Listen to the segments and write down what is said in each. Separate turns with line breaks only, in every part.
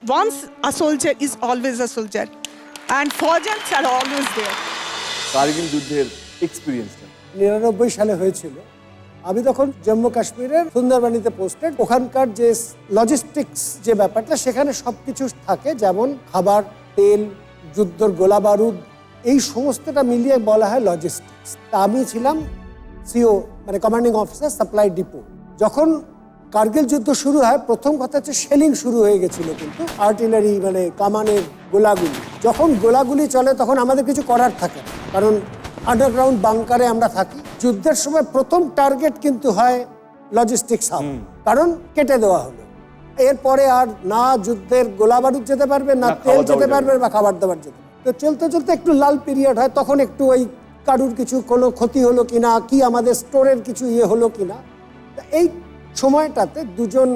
once a soldier is always a soldier, and Faujans are always there.
Kargil যুদ্ধের এক্সপিরিয়েন্সটা
99 সালে হয়েছিল। আমি তখন জম্মু কাশ্মীরের সুন্দরবনীতে পোস্টেড। ওখানকার যে লজিস্টিক্স যে ব্যাপারটা, সেখানে সব কিছু থাকে, যেমন খাবার, তেল, যুদ্ধর গোলা বারুদ, এই সমস্তটা মিলিয়ে বলা হয় লজিস্টিক্স। তা আমি ছিলাম সিও, মানে কমান্ডিং অফিসার, সাপ্লাই ডিপো। যখন কার্গিল যুদ্ধ শুরু হয়, প্রথম কথা হচ্ছে শেলিং শুরু হয়ে গেছিল, কিন্তু আর্টিলারি মানে কামানের গোলাগুলি, যখন গোলাগুলি চলে তখন আমাদের কিছু করার থাকে না, কারণ আন্ডারগ্রাউন্ড বাংকারে আমরা থাকি। যুদ্ধের সময় প্রথম টার্গেট কিন্তু হয় লজিস্টিক্স হাব, কারণ কেটে দেওয়া হলো। এরপরে আর না যুদ্ধের গোলা বারুদ যেতে পারবে, না তেল যেতে পারবে, বা খাবার দাবার যেতে পারবে। তো চলতে চলতে একটু লাল পিরিয়ড হয়, তখন একটু ওই কারুর কিছু কোনো ক্ষতি হলো কিনা, কি আমাদের স্টোরের কিছু ইয়ে হলো কিনা। এই সময়টাতে দুজন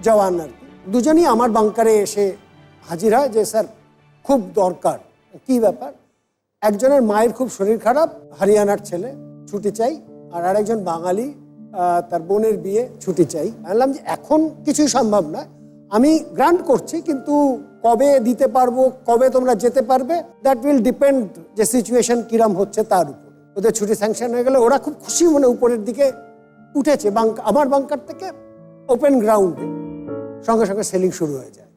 জওয়ান আর কি, দুজনই আমার বাংকারে এসে হাজির হয় যে স্যার খুব দরকার। কি ব্যাপার? একজনের মায়ের খুব শরীর খারাপ, হরিয়ানার ছেলে, ছুটি চাই। আর আরেকজন বাঙালি, তার বোনের বিয়ে, ছুটি চাই। বললাম যে এখন কিছুই সম্ভব না, আমি গ্রান্ট করছি, কিন্তু কবে দিতে পারবো, কবে তোমরা যেতে পারবে, দ্যাট উইল ডিপেন্ড যে সিচুয়েশন কিরম হচ্ছে তার উপর। ওদের ছুটি স্যাংশন হয়ে গেলে ওরা খুব খুশি মনে উপরের দিকে উঠেছে। আমার বাংকার থেকে ওপেন গ্রাউন্ডে সঙ্গে সঙ্গে সেলিং শুরু হয়ে যায়,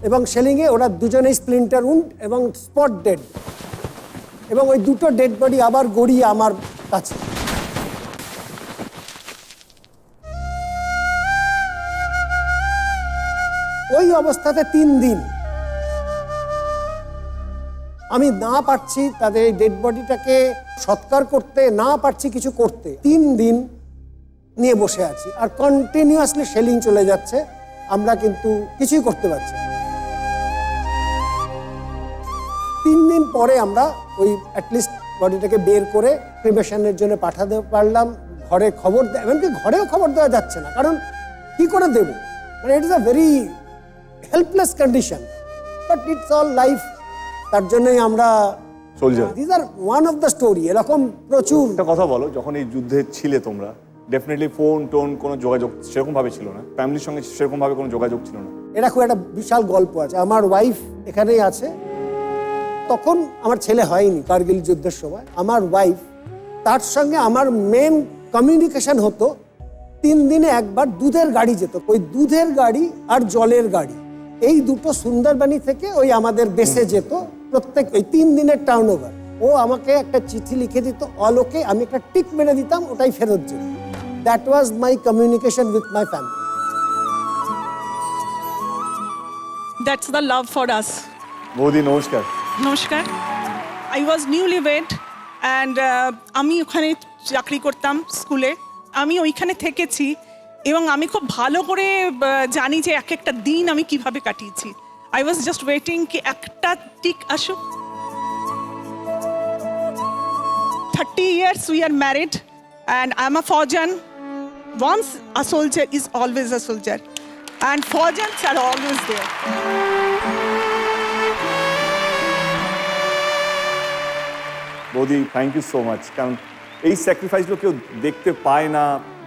এবং সেলিংয়ে ওরা দুজনেই স্প্লিন্টার উন্ড এবং স্পট ডেড, এবং ওই দুটো ডেড বডি আবার গড়িয়ে আমার কাছে। ওই অবস্থাতে 3 দিন আমি না পারছি তাদের এই ডেড বডিটাকে সৎকার করতে, না পারছি কিছু করতে। 3 দিন নিয়ে বসে আছি, আর কন্টিনিউয়াসলি শেলিং চলে যাচ্ছে, আমরা কিন্তু কিছুই করতে পারছি না। 3 দিন পরে আমরা ওই অ্যাটলিস্ট বডিটাকে বের করে ক্রিমেশনের জন্য পাঠাতে পারলাম। ঘরে খবর, এমনকি ঘরেও খবর দেওয়া যাচ্ছে না, কারণ কি করে দেব, মানে it is a very helpless condition, but it's all life. তার জন্যই আমরা
soldier.
This are one of the story, এরকম প্রচুর।
একটা কথা বলো, যখন এই যুদ্ধে ছিলে তোমরা, ডেফিনেটলি ফোন টোন কোনো যোগাযোগ সেরকম ভাবে ছিল না, ফ্যামিলির সঙ্গে সেরকম ভাবে কোনো যোগাযোগ ছিল না।
এটা খুব একটা বিশাল গল্প আছে। আমার ওয়াইফ এখানেই আছে, তখন আমার ছেলে হয়নি কার্গিল যুদ্ধের সময়। আমার ওয়াইফ, তার সঙ্গে আমার মেন কমিউনিকেশন হতো 3 দিনে একবার দুধের গাড়ি যেত, ওই দুধের গাড়ি আর জলের গাড়ি, এই দুটো সুন্দরবনী থেকে ওই আমাদের বেসে যেত প্রত্যেক ওই 3 দিনের টার্ন ওভার। ও আমাকে একটা চিঠি লিখে দিত অলোকে, আমি একটা টিক মেরে দিতাম, ওটাই ফেরত যেত। That was my communication with my family.
That's the love for us.
বৌদি নমস্কার।
নমস্কার। আই ওয়াজ নিউলি ওয়েড অ্যান্ড আমি ওখানে চাকরি করতাম স্কুলে। আমি ওইখানে থেকেছি এবং আমি খুব ভালো করে জানি যে এক একটা দিন আমি কিভাবে কাটিয়েছি। আই ওয়াজ জাস্ট ওয়েটিং কি একটা টিক আসুক। 30 years we are married and I'm a Faujan. Once a soldier is always a soldier, and Faujans are always there.
বৌদি থ্যাংক ইউ সো মাচ, কারণ এই স্যাক্রিফাইসগুলো কেউ দেখতে পায় না,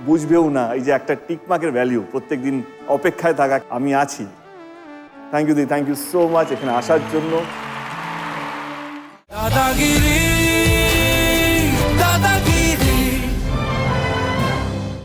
বুঝবেও না। এই যে একটা টিকমার্কের ভ্যালিউ, প্রত্যেক দিন অপেক্ষায় থাকা, আমি আছি। থ্যাংক ইউ দি, থ্যাংক ইউ সো মাচ এখানে আসার জন্য।
দাদাগিরি